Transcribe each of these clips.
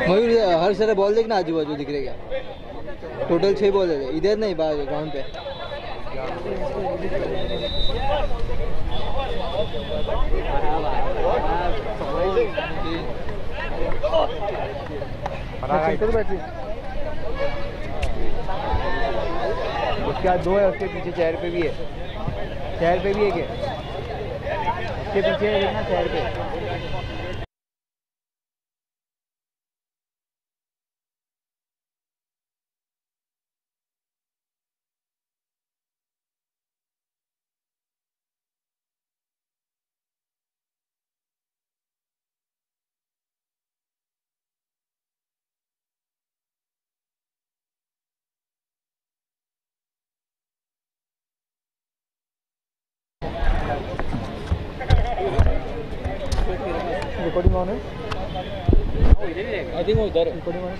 मयूर हर सारे बॉल देखना आजू बाजू दिख रहे क्या? टोटल 6 बॉल है इधर नहीं बाहर ग्राउंड पे। उसके बाद 2 है, उसके पीछे चेयर पे भी है, चेयर पे भी है क्या? उसके पीछे देखना चेयर पे। रिकॉर्डिंग ऑन है? आई थिंक वो उधर रिकॉर्डिंग ऑन है।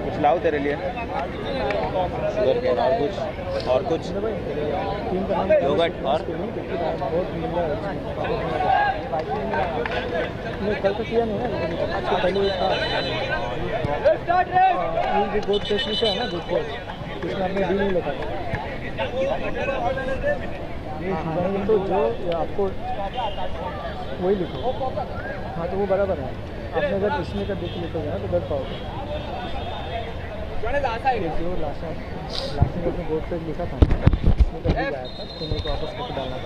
कुछ लाओ तेरे लिए, शुगर केन और कुछ योगर्ट और कल तो किया नहीं ना, आज पहले ये गुड टेस्ट है ना, गुड टेस्ट इसमें आपने डी नहीं लिखा तो जो आपको वही लिखो। हाँ तो वो बराबर है, आपने अगर इसमें का देख लिखोगे ना तो कर पाओगे। जो लास्ट में अपने बोर्ड पे लिखा था इसमें का भी आया था तो मेरे को वापस करके डालना था।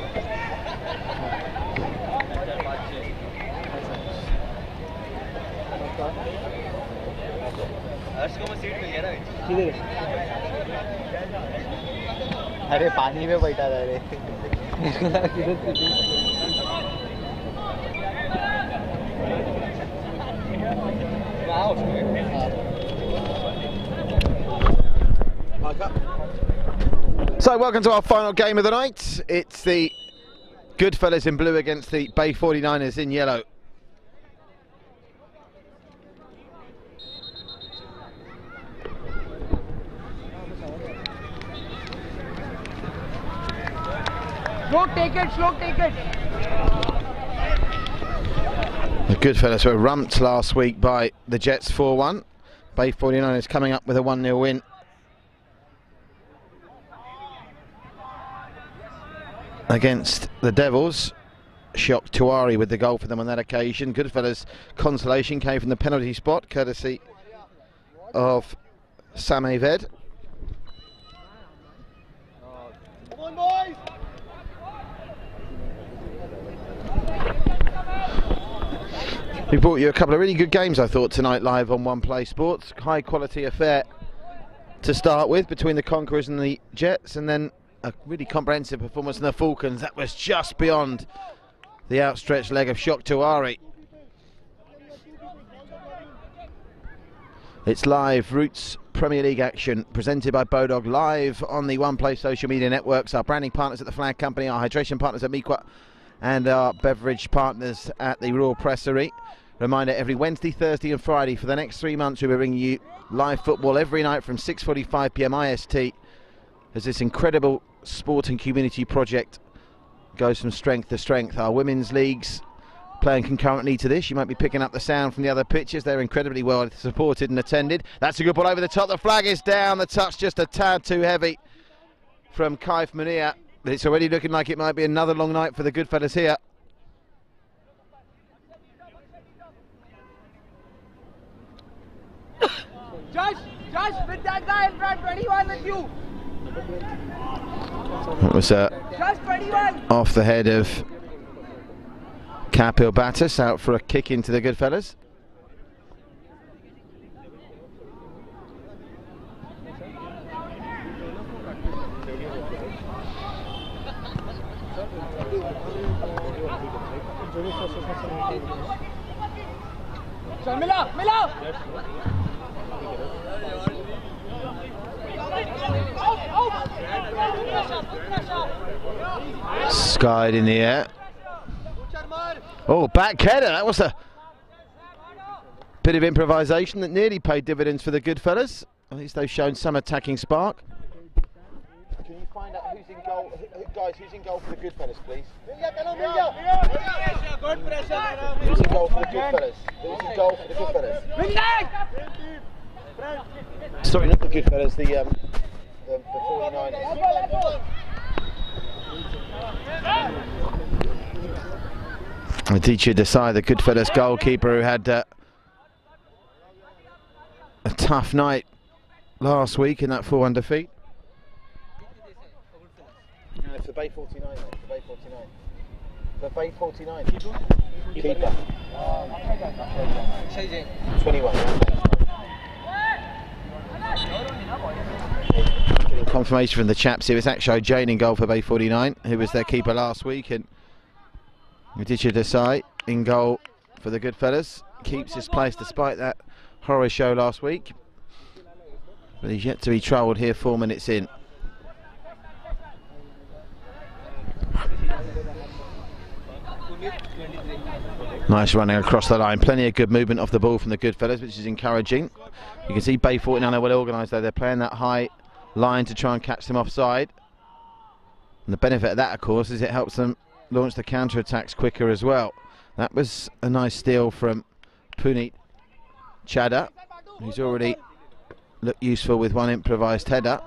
किधर? अरे पानी में बैठा था रे। So welcome to our final game of the night. It's the Goodfellas in blue against the Bay 49ers in yellow. Slow, take it, slow, take it. The Goodfellas were rumped last week by the Jets 4-1. Bay 49ers coming up with a 1-0 win. Against the Devils. Shiok Tuari with the goal for them on that occasion. Goodfellas' consolation came from the penalty spot, courtesy of Sam Aved. Come on, boys. We brought you a couple of really good games, I thought, tonight live on One Play Sports. High quality affair to start with between the Conquerors and the Jets, and then a really comprehensive performance in the Falcons. That was just beyond the outstretched leg of Shiok Tuari. It's live Roots Premier League action presented by Bodog, live on the One Play social media networks. Our branding partners at the Flag Company, our hydration partners at Miqua, and our beverage partners at the Royal Pressery. Reminder, every Wednesday, Thursday and Friday for the next 3 months we'll be bringing you live football every night from 6:45 PM IST, as this incredible sport and community project goes from strength to strength. Our women's leagues playing concurrently to this. You might be picking up the sound from the other pitches. They're incredibly well supported and attended. That's a good ball over the top. The flag is down. The touch just a tad too heavy from Kaif Munir. But it's already looking like it might be another long night for the Goodfellas here. Just with that guy in front, 21 with you. It was Just 21. off the head of Kapil Battis, out for a kick into the Goodfellas. Chal, Mila. Skied in the air. Oh, back header. That was a bit of improvisation that nearly paid dividends for the Goodfellas. At least they've shown some attacking spark. Can you find out who's in goal, guys? Who's in goal for the Goodfellas, please? Good pressure. Who's in goal for the Goodfellas? Who's in goal for the Goodfellas? Sorry, not the Goodfellas. The 49ers. Aditya Desai, the Goodfellas goalkeeper, who had a tough night last week in that 4-1 defeat. No, it's the Bay 49, mate. The Bay 49. The Bay 49. Keeper. 21. Getting confirmation from the chaps here. It's Akshay Jain in goal for Bay 49, who was their keeper last week, and Aditya Desai in goal for the Goodfellas. Keeps his place despite that horror show last week, but he's yet to be troubled here 4 minutes in. Nice running across the line, plenty of good movement off the ball from the Goodfellas, which is encouraging. You can see Bay 49 are well organised though. They're playing that high line to try and catch them offside, and the benefit of that, of course, is it helps them launch the counter-attacks quicker as well. That was a nice steal from Puneet Chadha, who's already looked useful with one improvised header.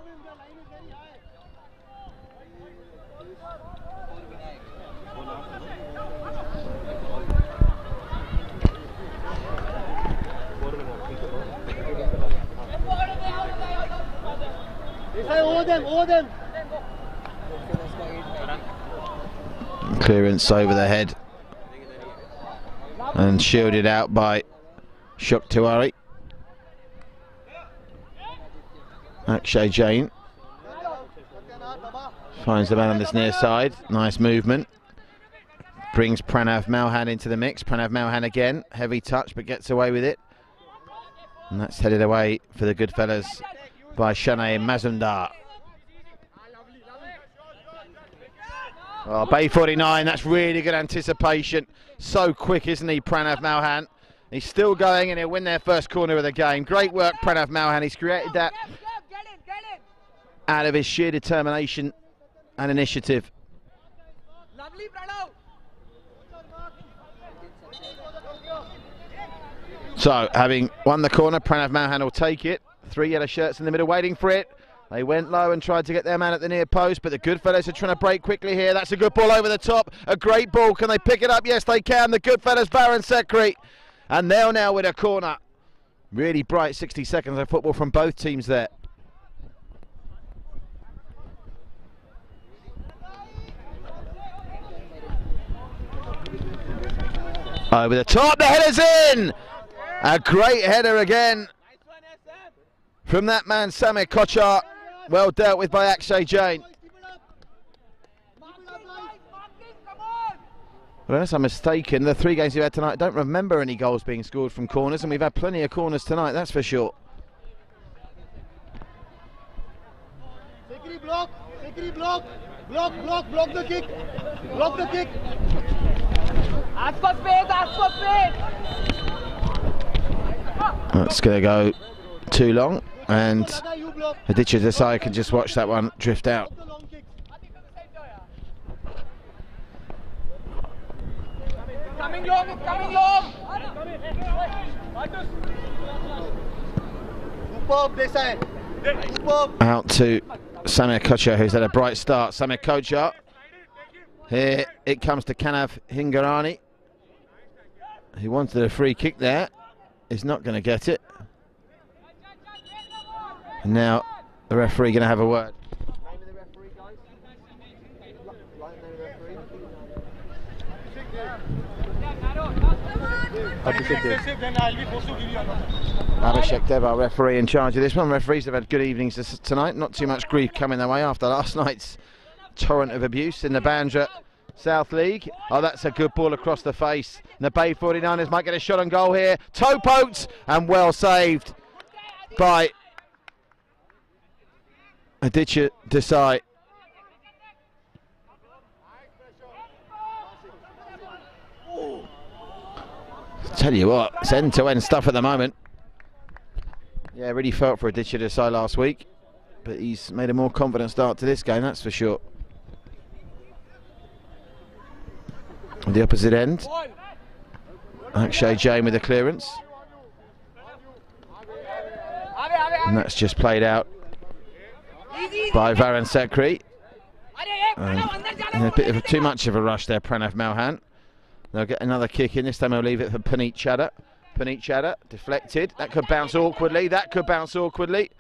Over them. Clearance over the head and shielded out by Shuk Tiwari. Akshay Jain finds the man on this near side. Nice movement. Brings Pranav Malhan into the mix. Pranav Malhan again. Heavy touch but gets away with it. And that's headed away for the Goodfellas by Shanay Mazumdar. Oh, Bay 49, that's really good anticipation. So quick, isn't he, Pranav Malhan? He's still going and he'll win their first corner of the game. Great work, Pranav Malhan. He's created that out of his sheer determination and initiative. Lovely, Pranav. So, having won the corner, Pranav Malhan will take it. 3 yellow shirts in the middle waiting for it. They went low and tried to get their man at the near post, but the Goodfellas are trying to break quickly here. That's a good ball over the top. A great ball. Can they pick it up? Yes, they can. The Goodfellas, Baron Sekri. And they'll now win a corner. Really bright 60 seconds of football from both teams there. Over the top, the header's in! A great header again from that man, Samir Kochar. Well dealt with by Akshay Jain. Well, unless I'm mistaken, the 3 games we've had tonight, I don't remember any goals being scored from corners, and we've had plenty of corners tonight, that's for sure. Block the kick. Block the kick. Ask for space. That's going to go too long, and Aditya Desai can just watch that one drift out. Coming long. Superb, Desai. Superb. Out to Samir Kochar, who's had a bright start. Samir Kochar. Here it comes to Kanav Hingarani. He wanted a free kick there. He's not going to get it. And now the referee going to have a word. Abhishek Dev, our referee in charge of this one. Referees have had good evenings tonight. Not too much grief coming their way after last night's torrent of abuse in the Bandra South League. Oh, that's a good ball across the face. And the Bay 49ers might get a shot on goal here. Toe poked and well saved by Aditya Desai. Tell you what, it's end-to-end stuff at the moment. Yeah, really felt for Aditya Desai last week, but he's made a more confident start to this game, that's for sure. On the opposite end, Akshay Jain with the clearance. And that's just played out by Varun Sekri. And a bit of too much of a rush there, Pranav Malhan. They'll get another kick in. This time they'll leave it for Puneet Chadha. Puneet Chadha deflected. That could bounce awkwardly. That could bounce awkwardly.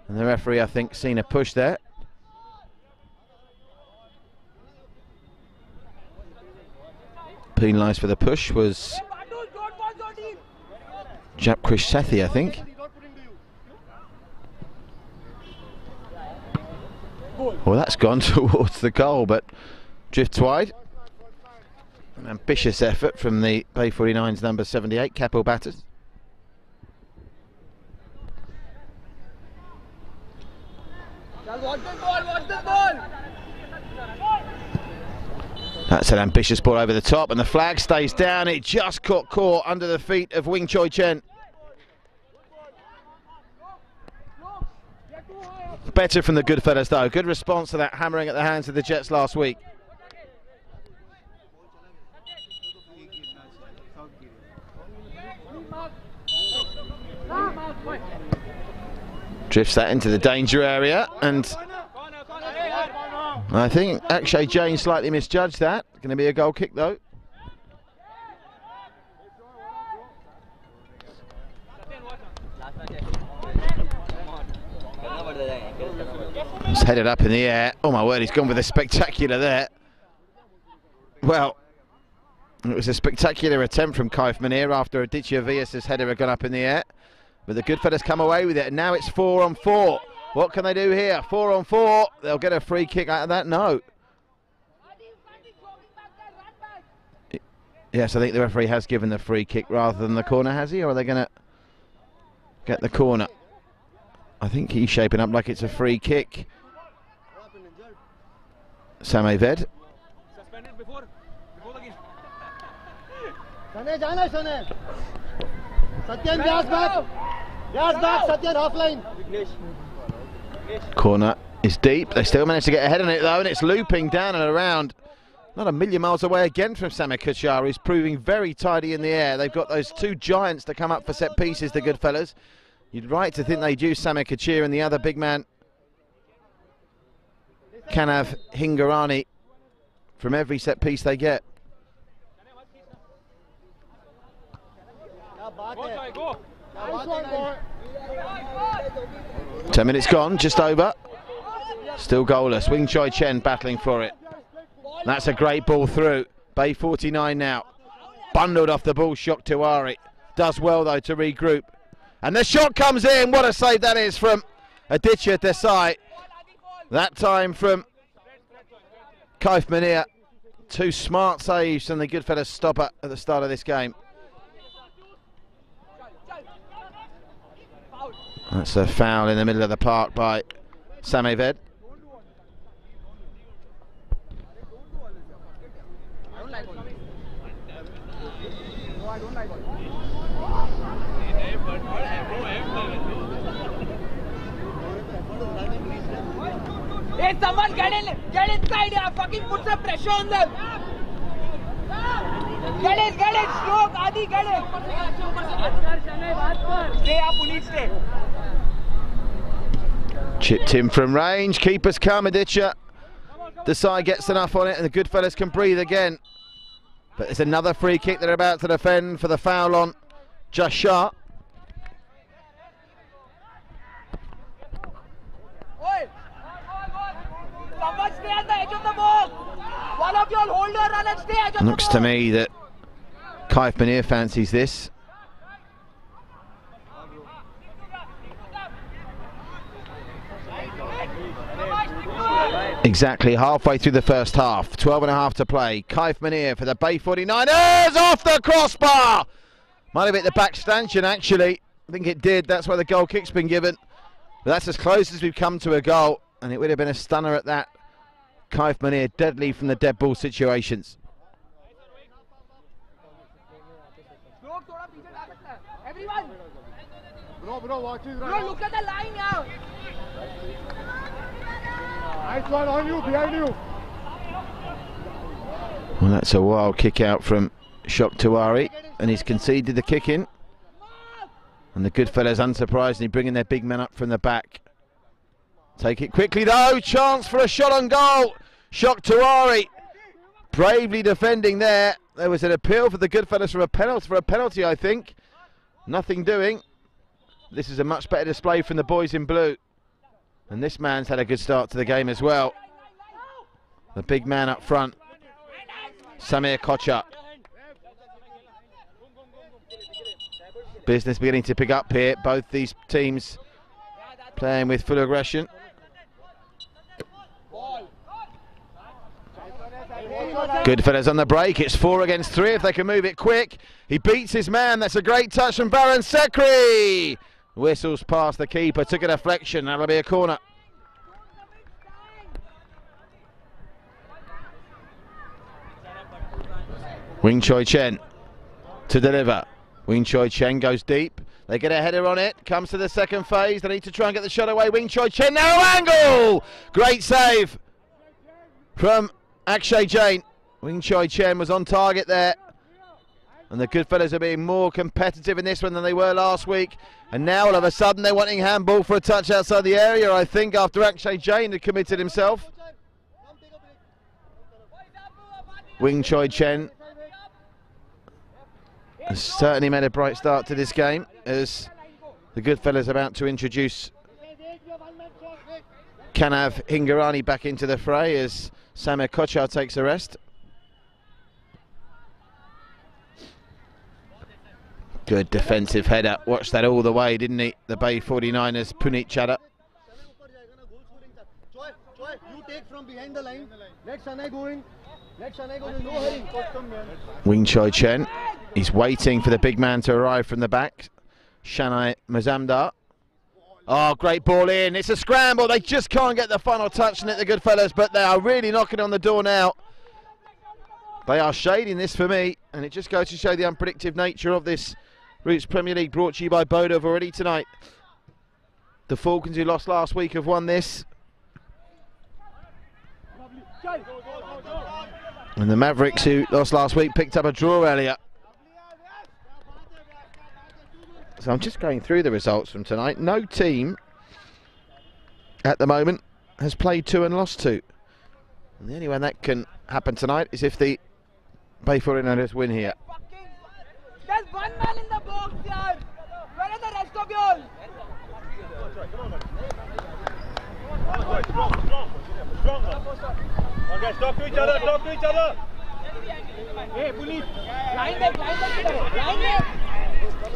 And the referee, I think, seen a push there. Penalised for the push was Japkrish Sethi, I think. Well, that's gone towards the goal, but drifts wide. An ambitious effort from the Bay 49's number 78, Kapil Batters. That's an ambitious ball over the top, and the flag stays down. It just got caught under the feet of Wing Choi Chen. Better from the good fellas though. Good response to that hammering at the hands of the Jets last week. Drifts that into the danger area, and I think Akshay Jain slightly misjudged that. Going to be a goal kick though. It's headed up in the air. Oh my word, he's gone with a spectacular there. Well, it was a spectacular attempt from Kaif Munir after Aditya Vyas's header had gone up in the air. But the good fellas come away with it, and now it's 4-on-4. What can they do here? 4-on-4. They'll get a free kick out of that. No. Yes, I think the referee has given the free kick rather than the corner, has he? Or are they going to get the corner? I think he's shaping up like it's a free kick. Samay Ved. Corner is deep. They still manage to get ahead on it though, and it's looping down and around. Not a million miles away again from Samir Kachar, who's proving very tidy in the air. They've got those two giants to come up for set pieces, the good fellas. You'd right to think they'd use Samir Kachir and the other big man, Kanav Hingarani, from every set piece they get. Go. 10 minutes gone, just over. Still goalless. Wing Choi Chen battling for it. That's a great ball through. Bay 49 now. Bundled off the ball, Shok Tiwari. Does well though to regroup. And the shot comes in. What a save that is from Aditya Desai. That time from Kaif Munir. Two smart saves and the good fellas stopper at the start of this game. That's a foul in the middle of the park by Samay Ved. Hey, someone get inside here. Fucking put some pressure on them. Get in, stroke, Adi, get in. Stay up, police, stay. Chipped in from range, keeper's come, Aditya Desai gets enough on it and the good fellas can breathe again. But there's another free kick they're about to defend for the foul on Just Shah. Estopio, hold her, run and stay. Looks to me that Kaif Manir fancies this. Exactly halfway through the first half, 12.5 to play. Kaif Manir for the Bay 49ers, off the crossbar! Might have hit the back stanchion actually. I think it did, that's why the goal kick's been given. But that's as close as we've come to a goal, and it would have been a stunner at that. Kaif Manir deadly from the dead ball situations. Everyone! Bro, watch it. Bro, look at the line now. Nice one on you, behind you. Well, that's a wild kick out from Shok Tiwari, and he's conceded the kick in. And the Goodfellas, unsurprisingly, bringing their big men up from the back. Take it quickly though, chance for a shot on goal. Shok Tiwari bravely defending there. There was an appeal for the Goodfellas for a penalty, I think. Nothing doing. This is a much better display from the boys in blue. And this man's had a good start to the game as well. The big man up front, Samir Kochar. Business beginning to pick up here. Both these teams playing with full aggression. Goodfellas on the break. It's 4 against 3 if they can move it quick. He beats his man. That's a great touch from Baron Sekri. Whistles past the keeper, took a deflection. That'll be a corner. Wing Choi Chen to deliver. Wing Choi Chen goes deep. They get a header on it. Comes to the second phase. They need to try and get the shot away. Wing Choi Chen, narrow angle! Great save from Akshay Jain. Wing Choi Chen was on target there. And the Goodfellas are being more competitive in this one than they were last week. And now all of a sudden they're wanting handball for a touch outside the area, I think, after Akshay Jain had committed himself. Wing Choi Chen has certainly made a bright start to this game, as the Goodfellas are about to introduce Kanav Hingarani back into the fray as Samir Kochar takes a rest. Good defensive header. Watched that all the way, didn't he? The Bay 49ers, Puneet Chadha. You take from behind the line. Let Shanai go in. Let Shanai go in. No hurry. Wing Choi Chen. He's waiting for the big man to arrive from the back. Shanai Mazumdar. Oh, great ball in. It's a scramble. They just can't get the final touch on it, the Goodfellas, but they are really knocking on the door now. They are shading this for me, and it just goes to show the unpredictable nature of this Roots Premier League, brought to you by Bodov already tonight. The Falcons, who lost last week, have won this. And the Mavericks, who lost last week, picked up a draw earlier. So I'm just going through the results from tonight. No team at the moment has played 2 and lost 2. And the only one that can happen tonight is if the Bay 49ers win here. There's one man in the box, yaar. Where are the rest of y'all? Okay, talk to each other, talk to each other. Hey, police. Line there.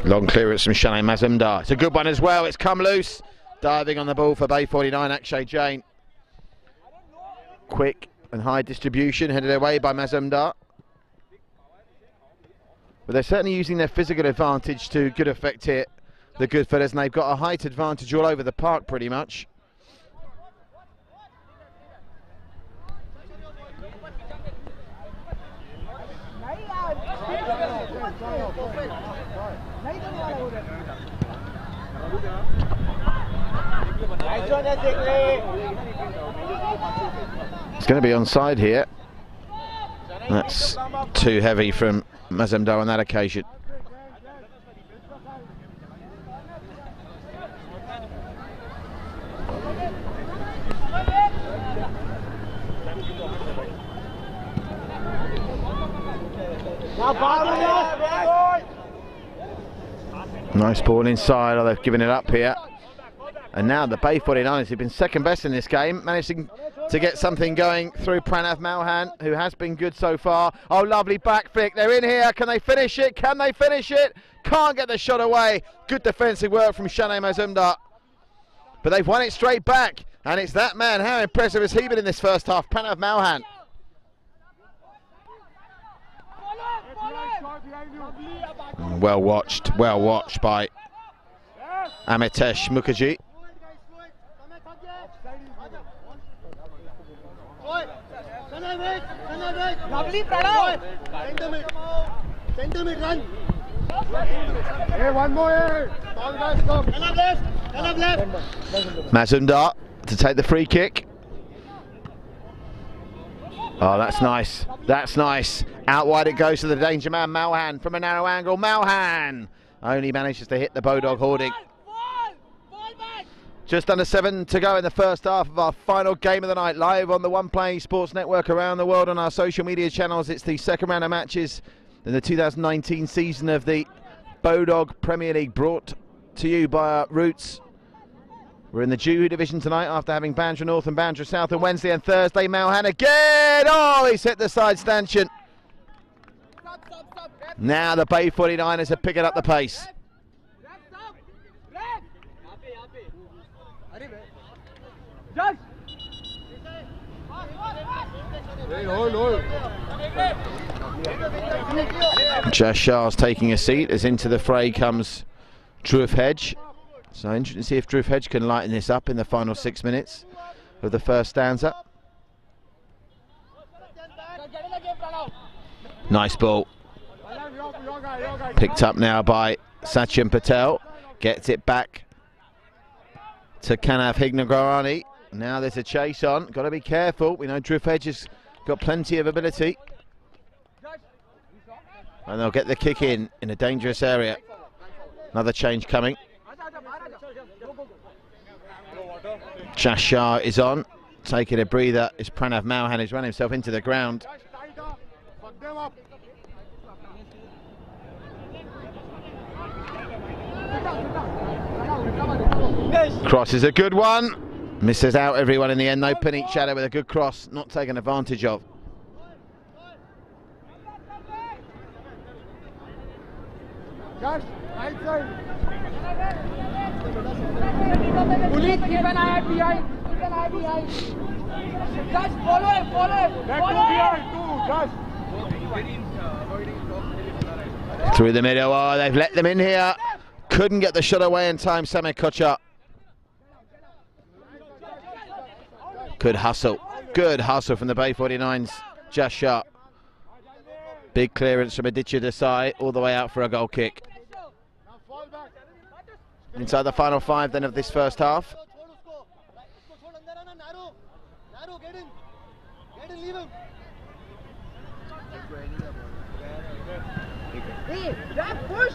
Long clearance from Shanai Mazumdar. It's a good one as well. It's come loose. Diving on the ball for Bay 49, Akshay Jain. Quick and high distribution, headed away by Mazumdar. But they're certainly using their physical advantage to good effect here, the Goodfellas, and they've got a height advantage all over the park pretty much. It's going to be onside here. That's too heavy from Mazumdar on that occasion. Nice ball inside. Oh, they've given it up here. And now the Bay 49ers, who've been second best in this game, managing to get something going through Pranav Malhan, who has been good so far. Oh, lovely back flick. They're in here. Can they finish it? Can they finish it? Can't get the shot away. Good defensive work from Shanay Mazumdar. But they've won it straight back. And it's that man. How impressive has he been in this first half? Pranav Malhan. Well watched by Amitesh Mukherjee. Lovely, Pranav. Center mid, run. Hey, one more here. All guys come. Left. Mazumdar to take the free kick. Oh, that's nice. That's nice. Out wide it goes to the danger man, Malhan, from a narrow angle. Malhan only manages to hit the Bodog hoarding. Just under 7 to go in the first half of our final game of the night, live on the One Play Sports Network around the world on our social media channels. It's the second round of matches in the 2019 season of the Bodog Premier League, brought to you by our roots. We're in the Juhu division tonight after having Bandra North and Bandra South on Wednesday and Thursday. Malhan again! Oh, he's hit the side stanchion. Now the Bay 49ers are picking up the pace. Josh Shah's taking a seat as into the fray comes Dhruv Hedge. So interesting to see if Dhruv Hedge can lighten this up in the final 6 minutes of the first stanza. Nice ball. Picked up now by Sachin Patel. Gets it back to Kanav Hignagorani. Now there's a chase on. Got to be careful. We know Dhruv Hedge has got plenty of ability. And they'll get the kick in a dangerous area. Another change coming. Josh Shah is on. Taking a breather is Pranav Malhan, who's run himself into the ground. Cross is a good one. Misses out everyone in the end though. Puneet Chadha with a good cross, not taken advantage of. Just right side. Puneet, keep an eye behind. Keep an eye behind. Just follow him. Through the middle. Oh, they've let them in here. Couldn't get the shot away in time, Samir Kochar. Good hustle from the Bay 49's Josh Shah. Big clearance from Aditya Desai, all the way out for a goal kick. Inside the final 5 then of this first half. Hey, that push!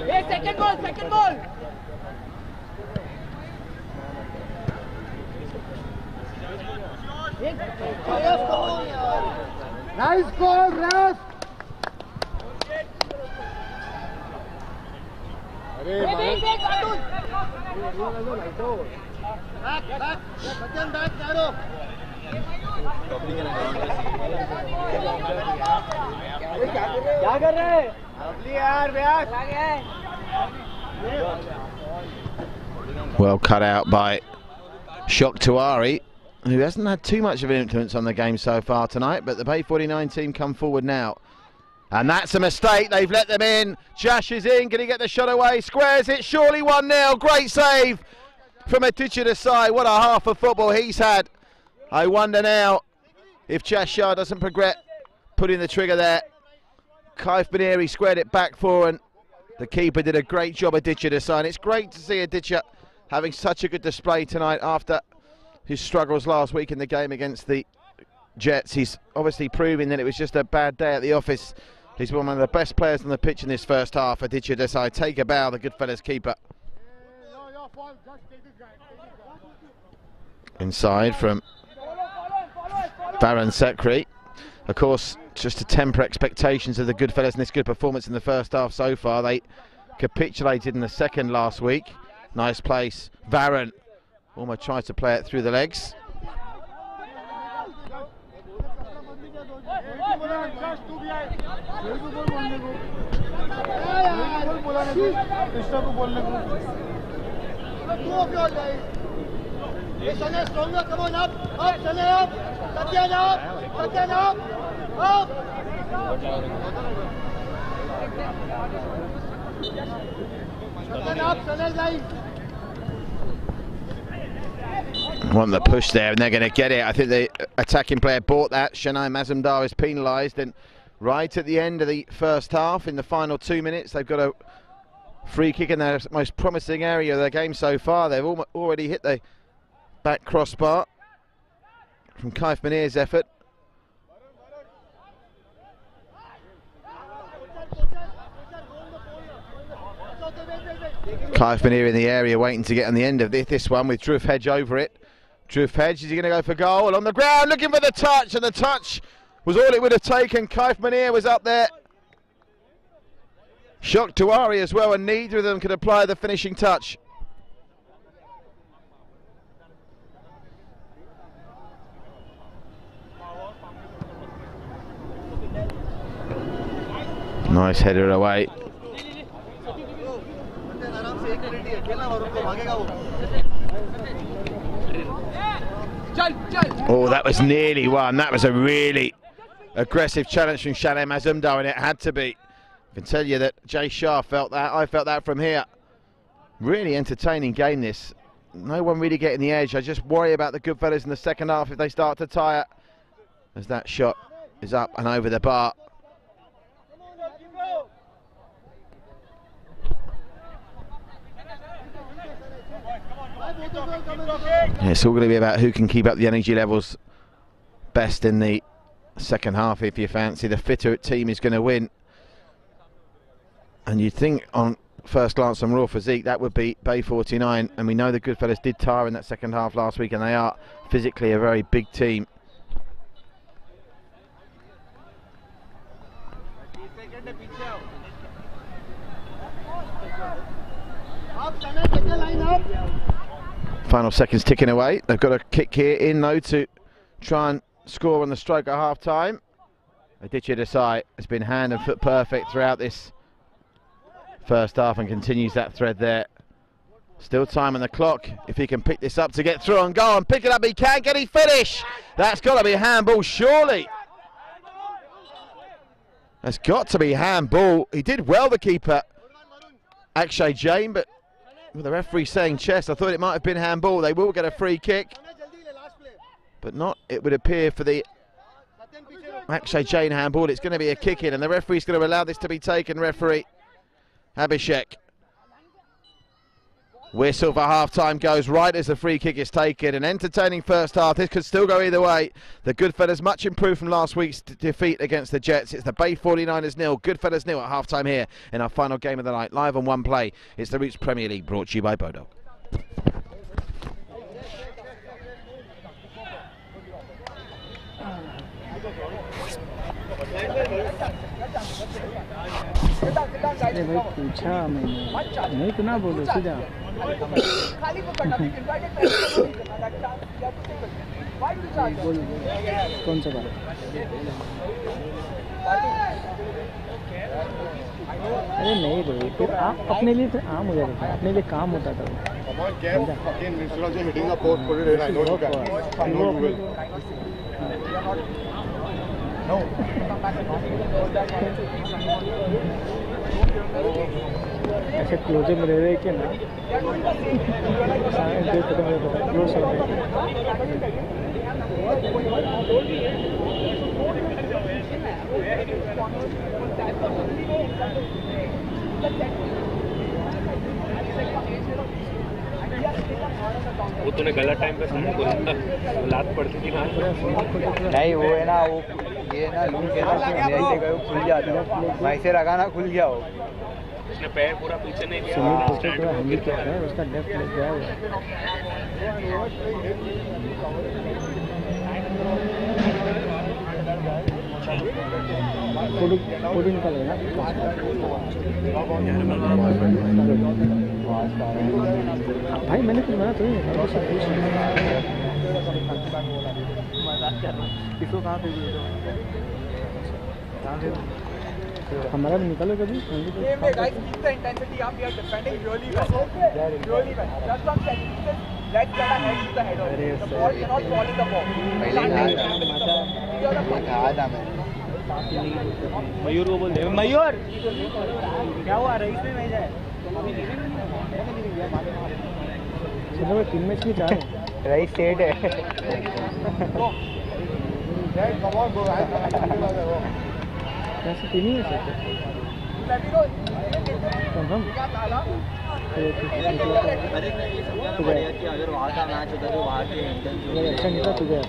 Hey, second ball! Nice goal, Raf. Back. Bachchan, back, narrow. क्या कर रहे हैं? यार व्यास. Well cut out by Shok Tiwari, who hasn't had too much of an influence on the game so far tonight, but the Bay 49 team come forward now. And that's a mistake, they've let them in. Josh is in, can he get the shot away? Squares it, surely 1-0, great save from Aditya Desai. What a half of football he's had. I wonder now if Josh Shah doesn't regret putting the trigger there. Kaif Baneri squared it back for, and the keeper did a great job, Aditya Desai. And it's great to see Aditya having such a good display tonight after his struggles last week in the game against the Jets. He's obviously proving that it was just a bad day at the office. He's one of the best players on the pitch in this first half, Aditya Desai. Take a bow, the Goodfellas keeper. Inside from Varun Sekri. Of course, just to temper expectations of the Goodfellas and this good performance in the first half so far, they capitulated in the second last week. Nice place. Varane almost tries to play it through the legs. Stronger, come on, up, Sane, up, Satyan, up, up. Satyan, up, Sane, line. Want the push there, and they're going to get it. I think the attacking player bought that. Shanai Mazumdar is penalised, and right at the end of the first half, in the final 2 minutes, they've got a free kick in their most promising area of their game so far. They've already hit the back crossbar from Kaif Munir's effort. Kaif Munir in the area waiting to get on the end of this one with Dhruv Hedge over it. Dhruv Hedge, is he going to go for goal? On the ground, looking for the touch, and the touch was all it would have taken. Kaif Munir was up there. Shock Tiwari as well, and neither of them could apply the finishing touch. Nice header away. Oh, that was nearly one. That was a really aggressive challenge from Shanai Mazumdar, and it had to be. I can tell you that Jay Shah felt that. I felt that from here. Really entertaining game, this. No one really getting the edge. I just worry about the Goodfellas in the second half if they start to tire, as that shot is up and over the bar. Yeah, it's all going to be about who can keep up the energy levels best in the second half. If you fancy the fitter team is going to win, and you'd think on first glance on raw physique that would be Bay 49, and we know the Goodfellas did tire in that second half last week, and they are physically a very big team. Final seconds ticking away. They've got a kick here in though to try and score on the stroke at half time. Aditya Desai has been hand and foot perfect throughout this first half and continues that thread there. Still time on the clock. If he can pick this up to get through and go and pick it up, he can. Can he finish? That's got to be handball, surely. That's got to be handball. He did well, the keeper, Akshay Jain, but with the referee saying chest, I thought it might have been handball. They will get a free kick, but not, it would appear, for the Akshay Jain handball. It's going to be a kick in, and the referee's going to allow this to be taken. Referee Abhishek. Whistle for half-time goes right as the free kick is taken. An entertaining first half. This could still go either way. The Goodfellas much improved from last week's defeat against the Jets. It's the Bay 49ers 0, Goodfellas 0 at half-time here in our final game of the night. Live on One Play. It's the Roots Premier League, brought to you by Bodog. अरे भाई पूछा मैंने नहीं तो ना बोलो सीधा बोल कौन सा बात अरे नहीं रे फिर आप अपने लिए तो आम हो जाता था अपने लिए काम होता था ऐसे क्लोज में रह रहे कि ना क्लोज हो गए वो तूने गलत टाइम पे लात पड़ती थी नहीं वो है ना वो ये ना लूज के खुल जाता है वैसे लगा ना खुल गया वो उसने पैर पूरा पीछे नहीं किया उसका डेप्थ लग गया कोडिंग का लेना भाई मैंने कुछ मना तो नहीं है। किसको कहाँ पे हमारा भी निकालो कभी। Hey guys, keep the intensity up. We are defending really well. Really well. Just one second. Let's get our head to the head of it. The ball cannot fall in the ball. मयूर को बोल दे। मयूर क्या हुआ? Rice में भेजा है। चलो team में की चाह रईस सेट है। कैसे टीम ही है सर? हम कि अगर वहाँ का मैच होता तो वहाँ के अच्छा निकला तुझे।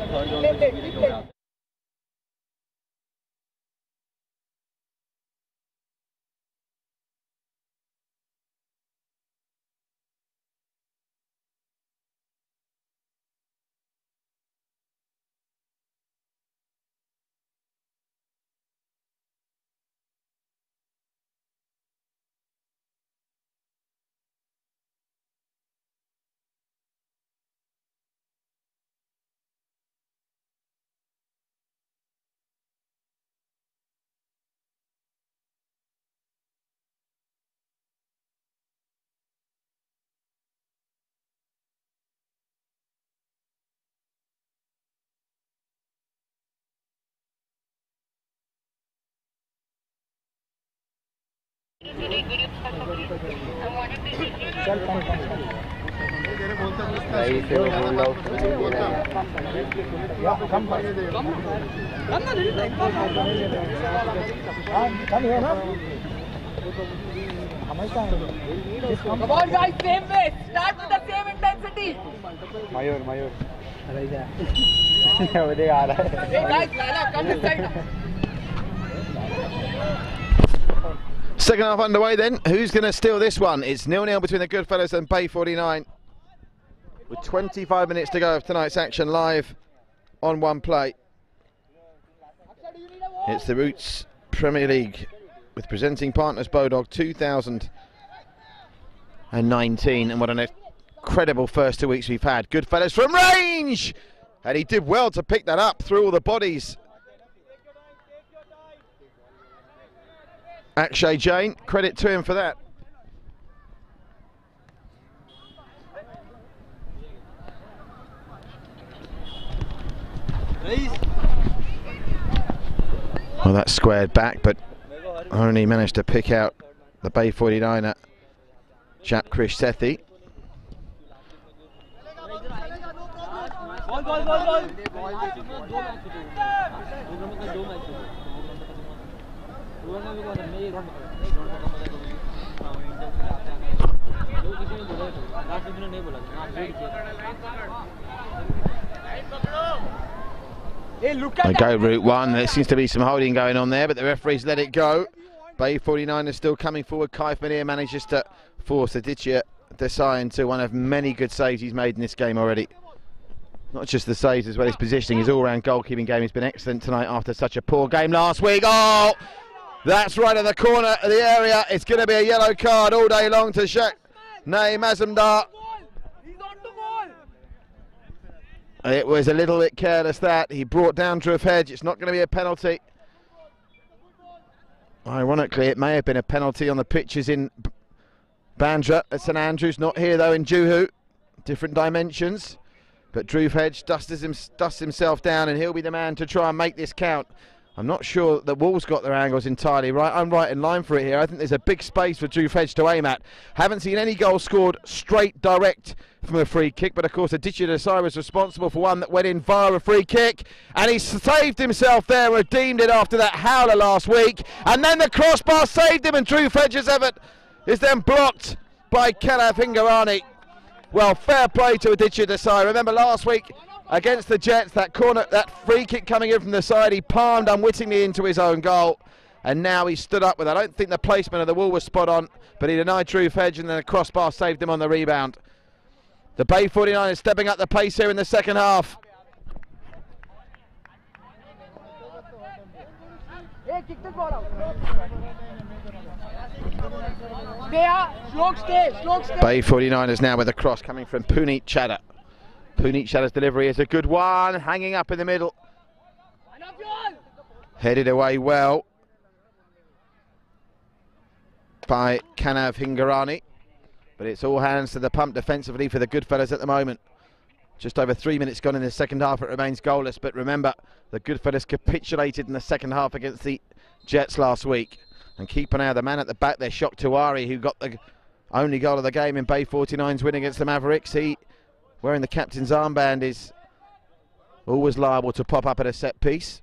Come on guys, same way. Start with the same intensity. मयूर मयूर देख आ रहा है। Hey guys, Laila, come this side. Second half underway then. Who's going to steal this one? It's 0-0 between the Goodfellas and Bay 49. With 25 minutes to go of tonight's action live on One Play. It's the Roots Premier League with presenting partners Bodog 2019. And what an incredible first 2 weeks we've had. Goodfellas from range! And he did well to pick that up through all the bodies. Akshay Jain, credit to him for that. Well, that's squared back, but only managed to pick out the Bay 49er, chap Krish Sethi. They go route one. There seems to be some holding going on there, but the referees let it go. Bay 49 is still coming forward. Kaif Munir manages to force Aditya Desai into one of many good saves he's made in this game already. Not just the saves as well as positioning. His all-round goalkeeping game has been excellent tonight after such a poor game last week. Oh, that's right in the corner of the area. It's going to be a yellow card all day long to Sheikh Naeem Azamdar. It was a little bit careless that. He brought down Dhruv Hedge. It's not going to be a penalty. Ironically, it may have been a penalty on the pitches in Bandra at St Andrews. Not here, though, in Juhu. Different dimensions. But Dhruv Hedge dusts himself down, and he'll be the man to try and make this count. I'm not sure that Wolves got their angles entirely right. I'm right in line for it here. I think there's a big space for Dhruv Hedge to aim at. Haven't seen any goals scored straight, direct from a free kick, but of course Aditya Desai was responsible for one that went in via a free kick, and he saved himself there, redeemed it after that howler last week, and then the crossbar saved him, and Dhruv Hedge's effort is then blocked by Kelav Hingarani. Well, fair play to Aditya Desai. Remember last week against the Jets, that corner, that free kick coming in from the side, he palmed unwittingly into his own goal, and now he stood up with it. I don't think the placement of the wall was spot on, but he denied Dhruv Hedge, and then the crossbar saved him on the rebound. The Bay 49 is stepping up the pace here in the second half. Hey, kick this ball out. Stay. Bay 49ers now with a cross coming from Puneet Chadha. Puneet Chadha's delivery is a good one, hanging up in the middle. Headed away well by Kanav Hingorani, but it's all hands to the pump defensively for the Goodfellas at the moment. Just over 3 minutes gone in the second half, it remains goalless, but remember, the Goodfellas capitulated in the second half against the Jets last week. And keep an eye on the man at the back there, Shok Tiwari, who got the only goal of the game in Bay 49's win against the Mavericks. He, wearing the captain's armband, is always liable to pop up at a set piece.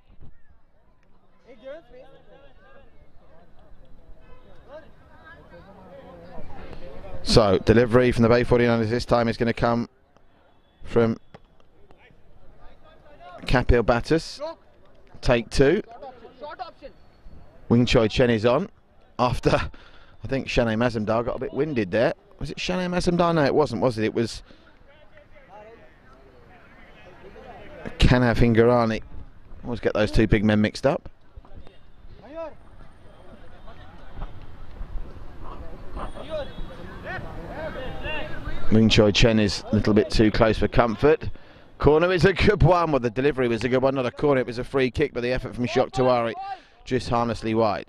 So, delivery from the Bay 49ers this time is going to come from Kapil Battus. Take two. Wing Choi Chen is on after, I think Shanae Mazumdar got a bit winded there. Was it Shanae Mazumdar? No, it wasn't, was it? It was Kanav Hingorani. Always get those two big men mixed up. Wing Choi Chen is a little bit too close for comfort. Corner is a good one. Well, the delivery was a good one, not a corner. It was a free kick, but the effort from Shok Tiwari just harmlessly wide.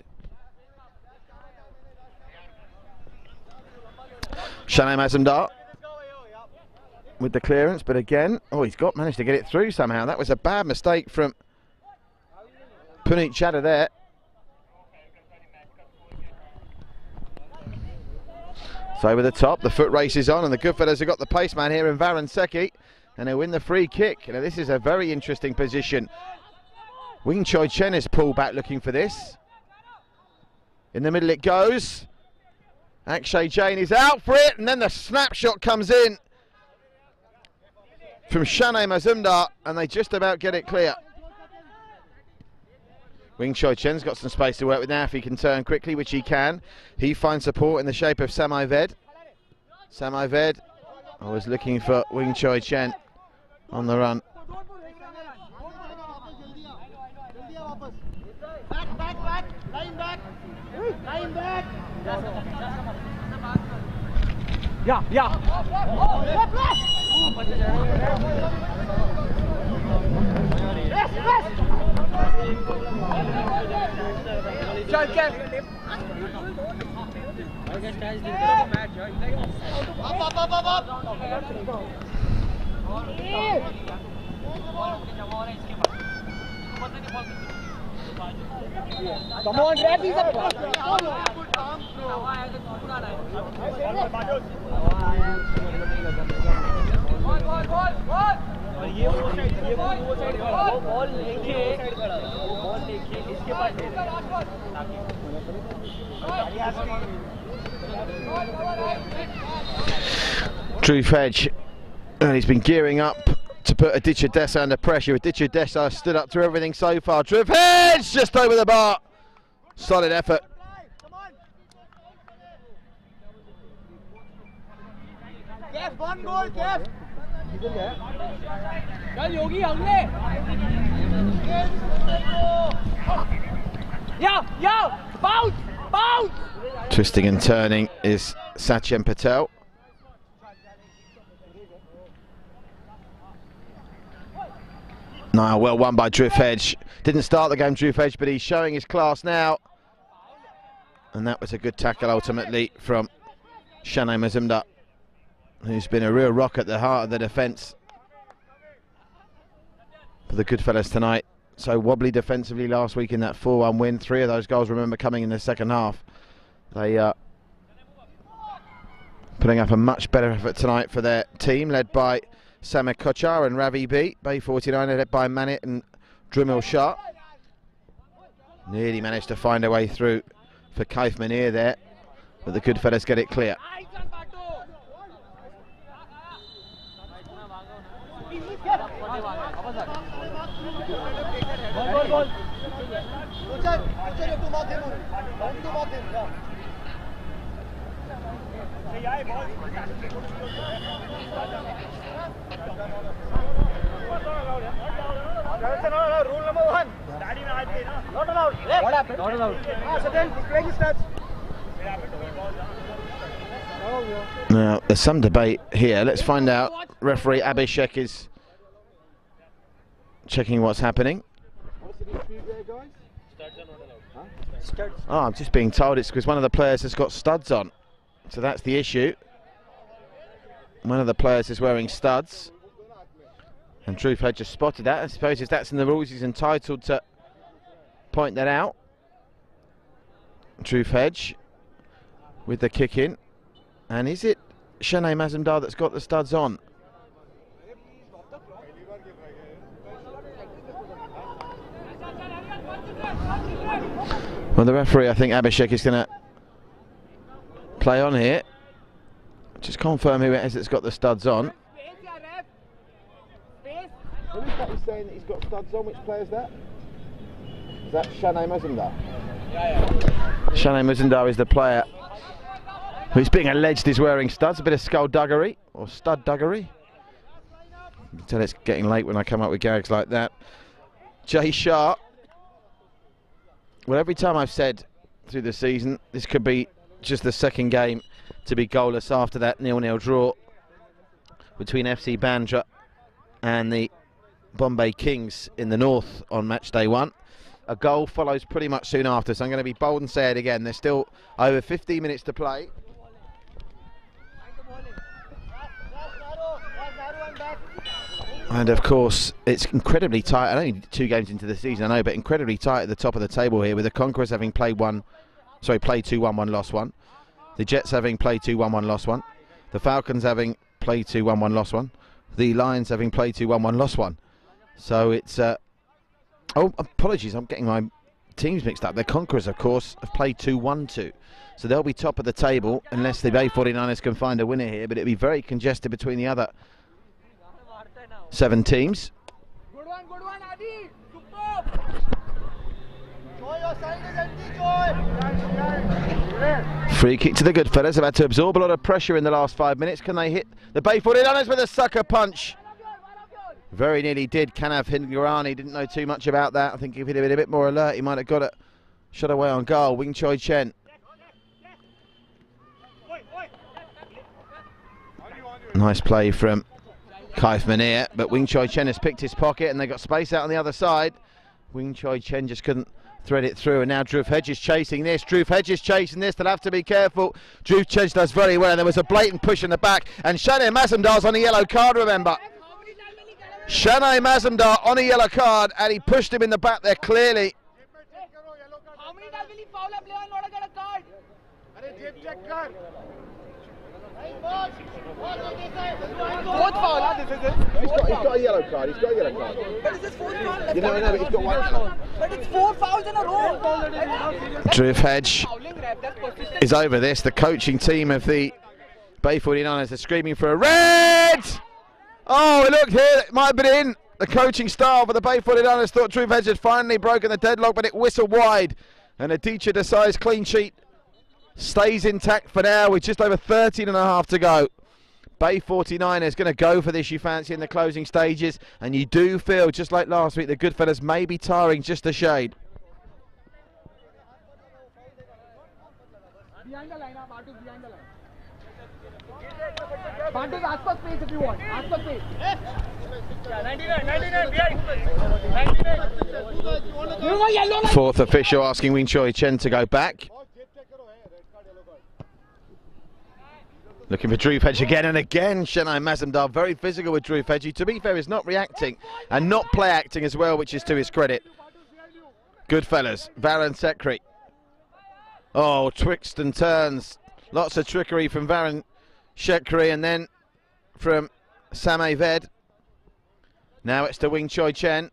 Shanae Mazumdar with the clearance, but again, oh, he's managed to get it through somehow. That was a bad mistake from Puneet Chadha there. So over the top, the foot race is on, and the Goodfellas have got the pace man here in Varun Sethi, and they'll win the free kick. Now this is a very interesting position. Wing Choi Chen is pulled back looking for this. In the middle it goes. Akshay Jain is out for it, and then the snapshot comes in from Shanae Mazumdar, and they just about get it clear. Wing Choi Chen's got some space to work with now if he can turn quickly, which he can. He finds support in the shape of Samay Ved. Samay Ved was looking for Wing Choi Chen on the run. Back, line back. Yeah. Chal Kev. Come on, grab these up. Drew Fedge, and he's been gearing up to put Aditya Desai under pressure. Aditya Desai stood up to everything so far. Drew Fedge just over the bar. Solid effort. Kev, one goal, Kev. Chal Yogi, agle. Yeah, bounce. Twisting and turning is Satyam Patel. No, well won by Drew Fedge. Didn't start the game, Drew Fedge, but he's showing his class now. And that was a good tackle ultimately from Shanae Mazumdar, who's been a real rock at the heart of the defence for the Goodfellas tonight. So wobbly defensively last week in that 4-1 win. 3 of those goals, remember, coming in the second half. They putting up a much better effort tonight for their team, led by Samir Kochar and Ravi B. Bay 49 led by Manit and Drimil Shah. Nearly managed to find a way through for Kaif Manir there, but the Goodfellas get it clear. Rule number 1. Not allowed. What happened? Not allowed. Then playing starts. Now, there's some debate here. Let's find out. Referee Abhishek is checking what's happening. What's the dispute there, guys? Oh, I'm just being told it's because one of the players has got studs on. So that's the issue. One of the players is wearing studs. And Dhruv had just spotted that. I suppose if that's in the rules, he's entitled to point that out. Dhruv Hedge with the kick in. And is it Shanay Mazumdar that's got the studs on? Well, the referee, I think Abhishek, is going to play on here. Just confirm who it is that's got the studs on. Who is that he's saying that he's got studs on? Which player is that? Is that Shanay Mazumdar? Shanay Mazumdar is the player who's being alleged is wearing studs. A bit of skullduggery, or studduggery. You can tell it's getting late when I come up with gags like that. Jay Shah. Well, every time I've said through the season, this could be just the second game to be goalless after that 0-0 draw between FC Bandra and the Bombay Kings in the north on match day 1. A goal follows pretty much soon after, so I'm going to be bold and say it again. There's still over 15 minutes to play. And of course, it's incredibly tight. Only 2 games into the season, I know, but incredibly tight at the top of the table here, with the Conquerors having played 2-1-1, lost 1. The Jets having played 2-1-1, lost 1. The Falcons having played 2-1-1, lost 1. The Lions having played 2-1-1, lost 1. So it's oh, apologies, I'm getting my teams mixed up. The Conquerors, of course, have played 2-1-2. So they'll be top of the table unless the Bay 49ers can find a winner here, but it'll be very congested between the other 7 teams. Good one, Adi. Free kick to the Goodfellas. Have had to absorb a lot of pressure in the last 5 minutes. Can they hit the Bay 49ers with a sucker punch? Very nearly did. Kanav Hingorani didn't know too much about that. I think if he'd been a bit more alert, he might have got it shot away on goal. Wing Choi Chen. Nice play from Kaif Manir, but Wing Choi Chen has picked his pocket and they got space out on the other side. Wing Choi Chen just couldn't thread it through, and now Dhruv Hedge is chasing this. Dhruv Hedge is chasing this. They'll have to be careful. Dhruv Hedge does very well, and there was a blatant push in the back, and Shanay Mazumdar's on a yellow card, remember. Shanay Mazumdar on a yellow card, and he pushed him in the back there clearly. How many times will he foul a player and not get a card? Fourth foul, this is it. He's got a yellow card. He's got a yellow card. But is this fourth foul? You know, but he's got 1 yellow. But it's 4 fouls in a row. Dhruv Hedge is over this. The coaching team of the Bay 49ers are screaming for a red! Oh, look here, it might have been in. The coaching staff of the Bay 49ers thought Dhruv Hedge had finally broken the deadlock, but it whistled wide. And Aditya Desai's clean sheet stays intact for now with just over 13 and a half to go. Bay 49ers going to go for this, you fancy, in the closing stages. And you do feel, just like last week, the Goodfellas may be tiring just a shade. Behind the line, Bartu, behind the line. Bartu, ask for space if you want. Ask for space. 99, behind. Fourth official asking Wing Choi Chen to go back. Looking for Dhruv Hedge again and again. Shanay Mazumdar very physical with Dhruv Hedge. To be fair, is not reacting and not play acting as well, which is to his credit. Goodfellas, Varun Sekhri. Oh, twixt and turns. Lots of trickery from Varun Sekhri and then from Samay Ved. Now it's to Wing Choi Chen.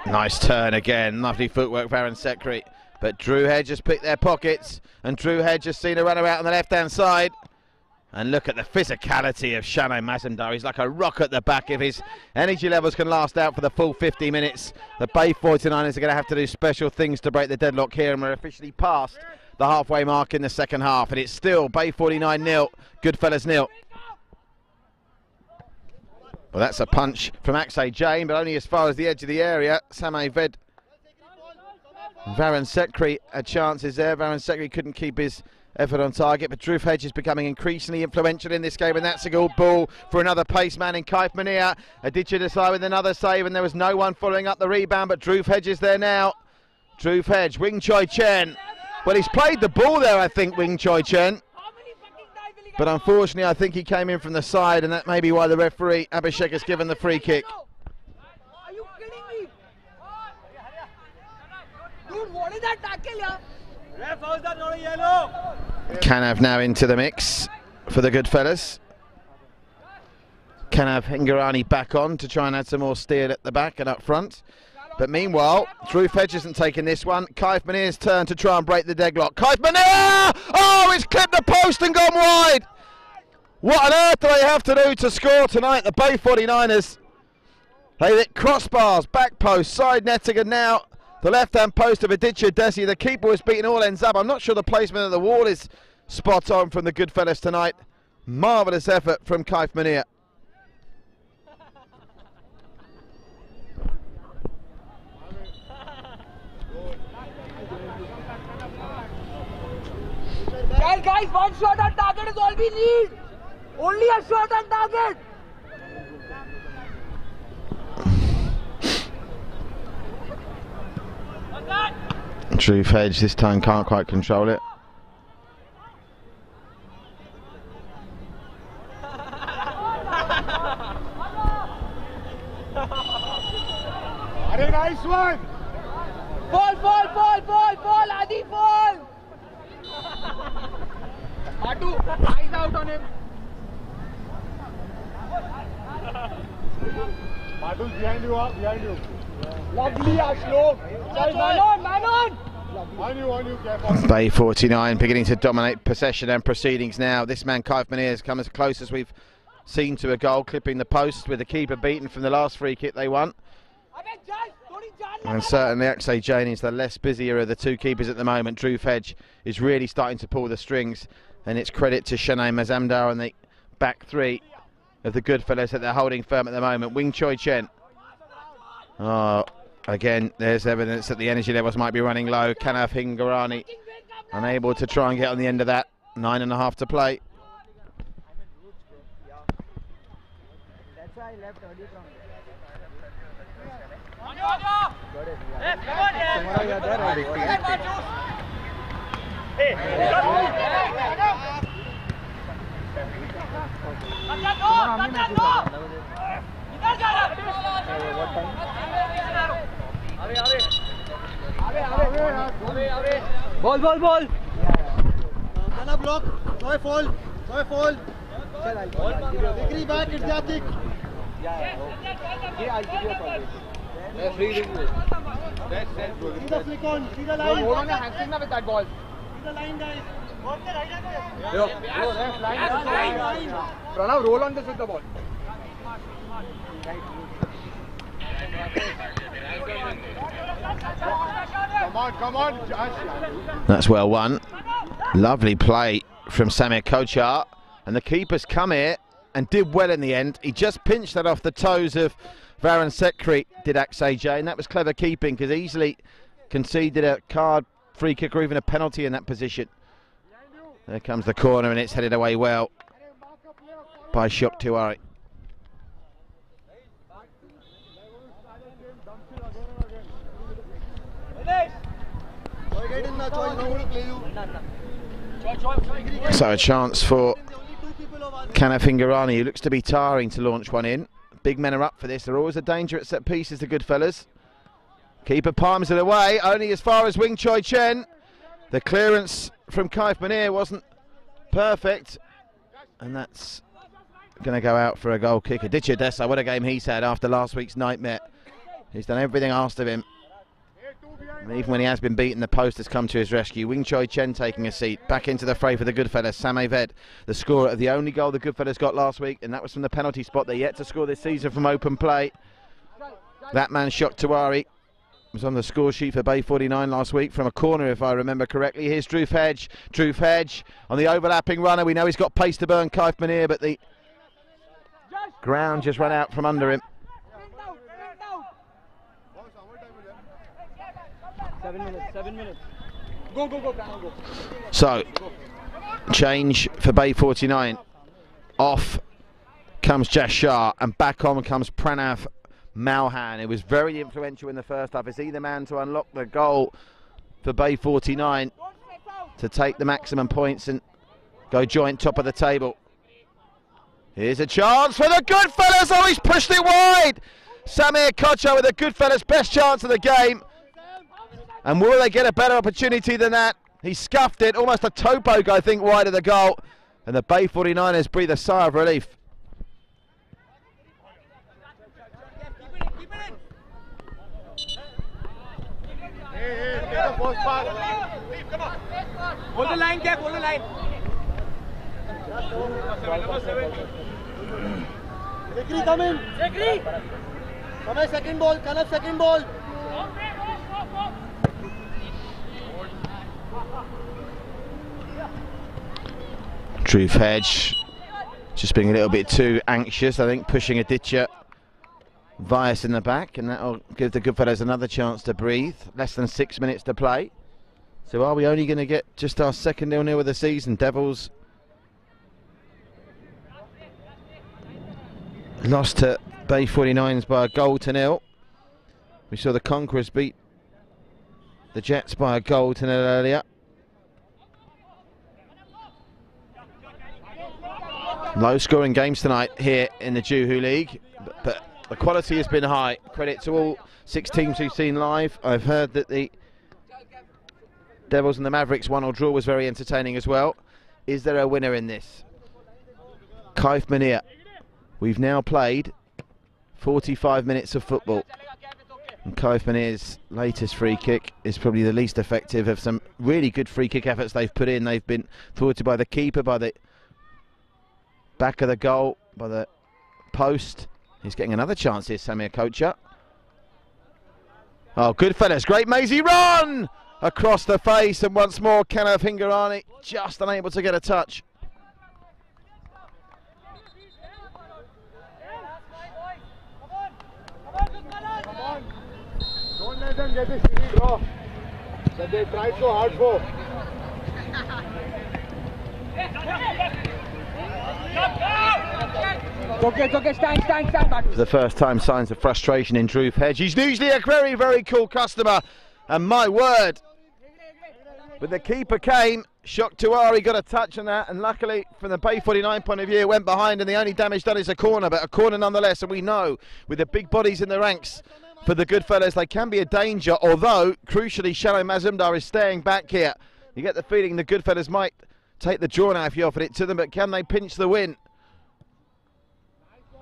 Nice turn again. Lovely footwork, Varun Sekhri. But Dhruv Hedge has picked their pockets, and Dhruv Hedge has seen a runner out on the left-hand side. And look at the physicality of Shanay Mazumdar. He's like a rock at the back. If his energy levels can last out for the full 50 minutes, the Bay 49ers are going to have to do special things to break the deadlock here, and we're officially past the halfway mark in the second half. And it's still Bay 49 0, Goodfellas 0. Well, that's a punch from Akshay Jain, but only as far as the edge of the area. Samay Ved Varun Sekri had chances there. Varun Sekri couldn't keep his effort on target, but Dhruv Hedge is becoming increasingly influential in this game, and that's a good ball for another pace man in Kaif Mania. Aditya Desai with another save, and there was no one following up the rebound, but Dhruv Hedge is there now. Dhruv Hedge, Wing Choi Chen. Well, he's played the ball there, I think, Wing Choi Chen. But unfortunately, I think he came in from the side, and that may be why the referee, Abhishek, has given the free kick. Are you kidding me? Dude, what is that tackle, yeah? Ref, how's that not a yellow? Kanav now into the mix for the good fellas. Kanav Hingorani back on to try and add some more steel at the back and up front. But meanwhile, Dhruv Hedge hasn't taken this one. Kaif Manir's turn to try and break the deadlock. Kaif Manir! Oh, it's clipped the post and gone wide! What on earth do they have to do to score tonight, the Bay 49ers? They hit crossbars, back post, side netting, and now the left-hand post of Aditya Desai. The keeper was beaten all ends up. I'm not sure the placement of the wall is spot on from the good fellas tonight. Marvellous effort from Kaif Manir. Guys, one shot on target is all we need. Only a shot on target. Dhruv Hedge this time can't quite control it. Nice one. Fall, Adi, fall. Adu, eyes out on him. Madhu's behind you, behind you. Lovely, Ashok. Man on. On you, careful. Bay 49 beginning to dominate possession and proceedings now. This man Kaif Manir has come as close as we've seen to a goal, clipping the post with the keeper beaten from the last free kick they won. And certainly Akshay Jain is the less busier of the two keepers at the moment. Dhruv Hedge is really starting to pull the strings, and it's credit to Shanay Mazumdar and the back three of the good fellas that they're holding firm at the moment. Wing Choi Chen. Oh, again, there's evidence that the energy levels might be running low. Kanav Hingorani unable to try and get on the end of that. 9.5 to play. That's why I left early from Ball. Mana block. No fall. Degree back, it's their kick. I'll give you a call. See the flick on, see the line. Hold on, you're hanging with that ball. See the line, guys. Line. Pranav, roll on this with the ball. Come on, Josh. That's well won. Lovely play from Samir Kochar, and the keeper's come here and did well in the end. He just pinched that off the toes of Varun Sekri, did Akshay Jain. That was clever keeping, because easily conceded a card, free kick, or even a penalty in that position. There comes the corner, and it's headed away well by Ashok Tiwari. So a chance for Kanav Hingorani, who looks to be tiring to launch one in. Big men are up for this. They're always a danger at set pieces, the good fellas. Keeper palms it away, only as far as Wing Choi Chen. The clearance from Kaif Manir wasn't perfect, and that's going to go out for a goal kick. Aditya Desai, what a game he's had after last week's nightmare. He's done everything asked of him. And even when he has been beaten, the post has come to his rescue. Wing Choi Chen taking a seat. Back into the fray for the Goodfellas. Sam Aved, the scorer of the only goal the Goodfellas got last week, and that was from the penalty spot. They're yet to score this season from open play. That man, Ashok Tiwari, was on the score sheet for Bay 49 last week from a corner, if I remember correctly. Here's Dhruv Hedge. Dhruv Hedge on the overlapping runner. We know he's got pace to burn Kaif Manir, but the ground just ran out from under him. 7 minutes. Go, Pranav, go. So, change for Bay 49. Off comes Jashar, and back on comes Pranav Malhan. It was very influential in the first half. Is he the man to unlock the goal for Bay 49 to take the maximum points and go joint top of the table? Here's a chance for the Goodfellas. Oh, he's pushed it wide. Samir Kocha with the Goodfellas' best chance of the game. And will they get a better opportunity than that? He scuffed it, almost a toe poke, I think, wide of the goal. And the Bay 49ers breathe a sigh of relief. Hold the line, Kev, hold the line. Zekri, come in. Zekri. Come on, second ball. Kanaf, second ball. Dhruv Hedge just being a little bit too anxious, I think, pushing Aditya Vyas in the back, and that'll give the Goodfellas another chance to breathe. Less than 6 minutes to play. So are we only going to get just our second 0-0 of the season? Devils lost to Bay 49s by a goal to 0. We saw the Conquerors beat the Jets by a goal to 0 earlier. Low scoring games tonight here in the Juhu League, but the quality has been high. Credit to all 6 teams we've seen live. I've heard that the Devils and the Mavericks 1-1 draw was very entertaining as well. Is there a winner in this? Kaif Munir. We've now played 45 minutes of football. And Kaif Munir's latest free kick is probably the least effective of some really good free kick efforts they've put in. They've been thwarted by the keeper, by the back of the goal, by the post. He's getting another chance here, Samir Kocha. Oh, Goodfellas, great mazy run! Across the face, and once more Kanav Hingorani just unable to get a touch. Don't let them get this easy draw that they tried so hard for. It's okay, stand back. For the first time, signs of frustration in Dhruv Hedge. He's usually a very, very cool customer, and my word, but the keeper came. Shok Tiwari got a touch on that, and luckily from the Bay 49 point of view, it went behind, and the only damage done is a corner, but a corner nonetheless. And we know with the big bodies in the ranks for the Goodfellas, they can be a danger, although crucially Shalom Mazumdar is staying back here. You get the feeling the Goodfellas might take the draw now if you offered it to them, but can they pinch the win?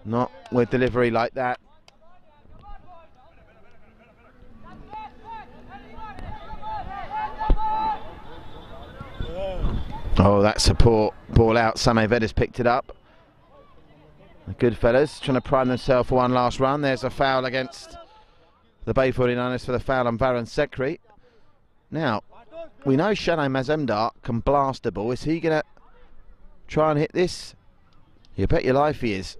Not with delivery like that. Oh, that support ball out. Samay Ved has picked it up. The Goodfellas trying to prime themselves for one last run. There's a foul against the Bay 49ers for the foul on Varun Sekri. Now, we know Shalom Mazumdar can blast a ball. Is he going to try and hit this? You bet your life he is.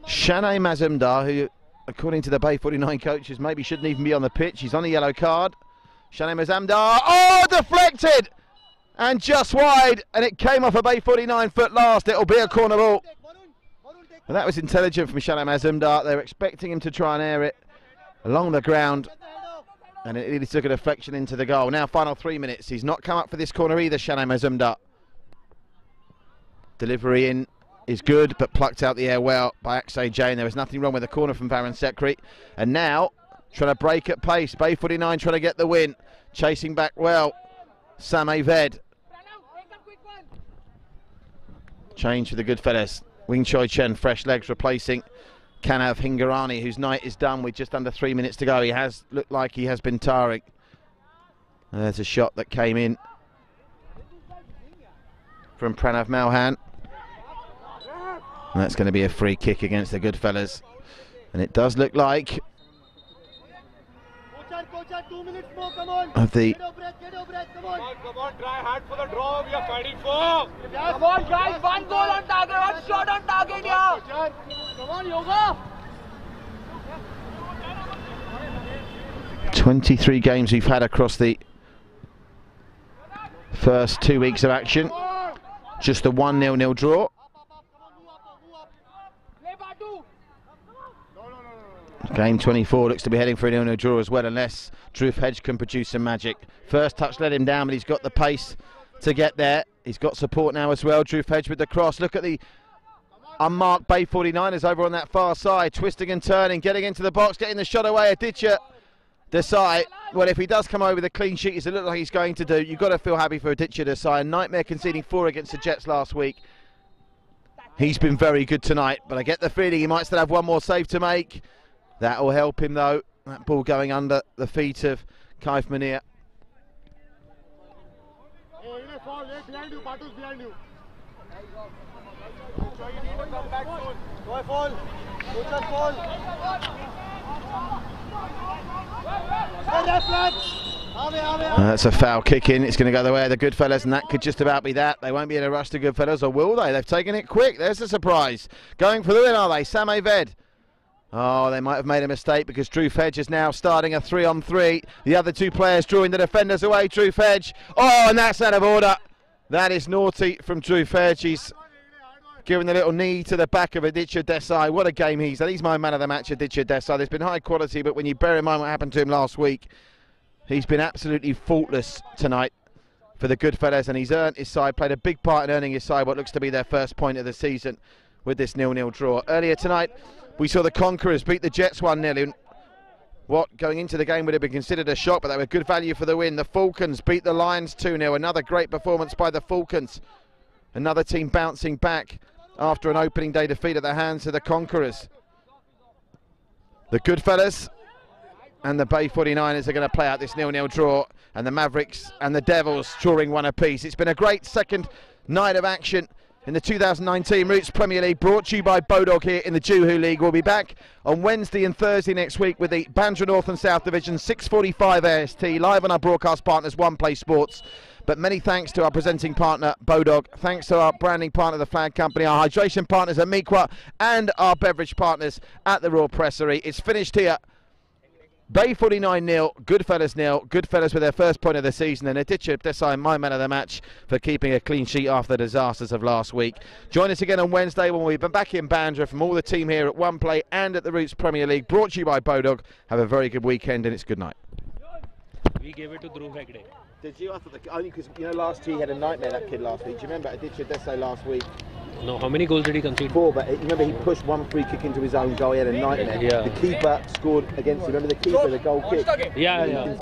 Shalom Mazumdar, who, according to the Bay 49 coaches, maybe shouldn't even be on the pitch. He's on a yellow card. Shalom Mazumdar. Oh, deflected! And just wide, and it came off a Bay 49 foot last. It'll be a corner ball. And that was intelligent from Shalom Mazumdar. They were expecting him to try and air it along the ground, and it really took a deflection into the goal. Now, final 3 minutes. He's not come up for this corner either, Shalom Mazumdar. Delivery in is good, but plucked out the air well by Akshay Jain. There was nothing wrong with the corner from Varun Sekri. And now, trying to break at pace. Bay 49 trying to get the win. Chasing back well, Samay Ved. Change for the Goodfellas. Wing Choi Chen, fresh legs, replacing Kanav Hingorani, whose night is done with just under 3 minutes to go. He has looked like he has been tiring. And there's a shot that came in from Pranav Malhan. And that's going to be a free kick against the Goodfellas. And it does look like of the Come on, try hard for the draw. We are fighting for. Come on, guys, one goal on target, one shot on target here. Come on, Yoga. 23 games we've had across the first 2 weeks of action. Just a 1-0 draw. Game 24 looks to be heading for a 0-0 draw as well, unless Dhruv Hedge can produce some magic. First touch let him down, but he's got the pace to get there. He's got support now as well. Dhruv Hedge with the cross. Look at the unmarked Bay 49ers over on that far side, twisting and turning, getting into the box, getting the shot away. Aditya Desai, well, if he does come over with a clean sheet, as it looks like he's going to do, you've got to feel happy for Aditya Desai. Nightmare conceding 4 against the Jets last week. He's been very good tonight, but I get the feeling he might still have one more save to make. That will help him though. That ball going under the feet of Kaif Munir. Behind you, Patu's behind you. That's a foul kick in. It's going to go the way of the Goodfellas, and that could just about be that. They won't be in a rush to Goodfellas, or will they? They've taken it quick. There's the surprise. Going for the win, are they? Sam Aved. Oh, they might have made a mistake because Dhruv Hedge is now starting a 3-on-3. The other two players drawing the defenders away. Dhruv Hedge. Oh, and that's out of order. That is naughty from Dhruv Hedge. He's giving the little knee to the back of Aditya Desai. What a game he's had. He's my man of the match, Aditya Desai. There's been high quality, but when you bear in mind what happened to him last week, he's been absolutely faultless tonight for the Goodfellas, and he's earned his side, played a big part in earning his side what looks to be their first point of the season with this 0-0 draw. Earlier tonight, we saw the Conquerors beat the Jets 1-0. What going into the game would have been considered a shock, but they were good value for the win. The Falcons beat the Lions 2-0. Another great performance by the Falcons. Another team bouncing back after an opening day defeat at the hands of the Conquerors. The Goodfellas and the Bay 49ers are going to play out this 0-0 draw, and the Mavericks and the Devils drawing one apiece. It's been a great second night of action in the 2019 Roots Premier League, brought to you by Bodog here in the Juhu League. We'll be back on Wednesday and Thursday next week with the Bandra North and South Division, 6:45 AST, live on our broadcast partners, One Play Sports. But many thanks to our presenting partner, Bodog. Thanks to our branding partner, the Flag Company, our hydration partners at Miqua, and our beverage partners at the Royal Pressery. It's finished here. Bay 49 0, Goodfellas 0. Goodfellas with their first point of the season, and Aditya Desai, my man of the match, for keeping a clean sheet after the disasters of last week. Join us again on Wednesday when we'll be back in Bandra from all the team here at One Play and at the Roots Premier League, brought to you by Bodog. Have a very good weekend, and it's good night. We gave it to Dhruv Hedge. Did you? I thought only because, you know, last year he had a nightmare, that kid last week. Do you remember Aditya Desai last week? No, how many goals did he concede? 4, but remember he pushed one free kick into his own goal. He had a nightmare. Yeah. The keeper scored against him. Remember the keeper, the goal kick? Yeah.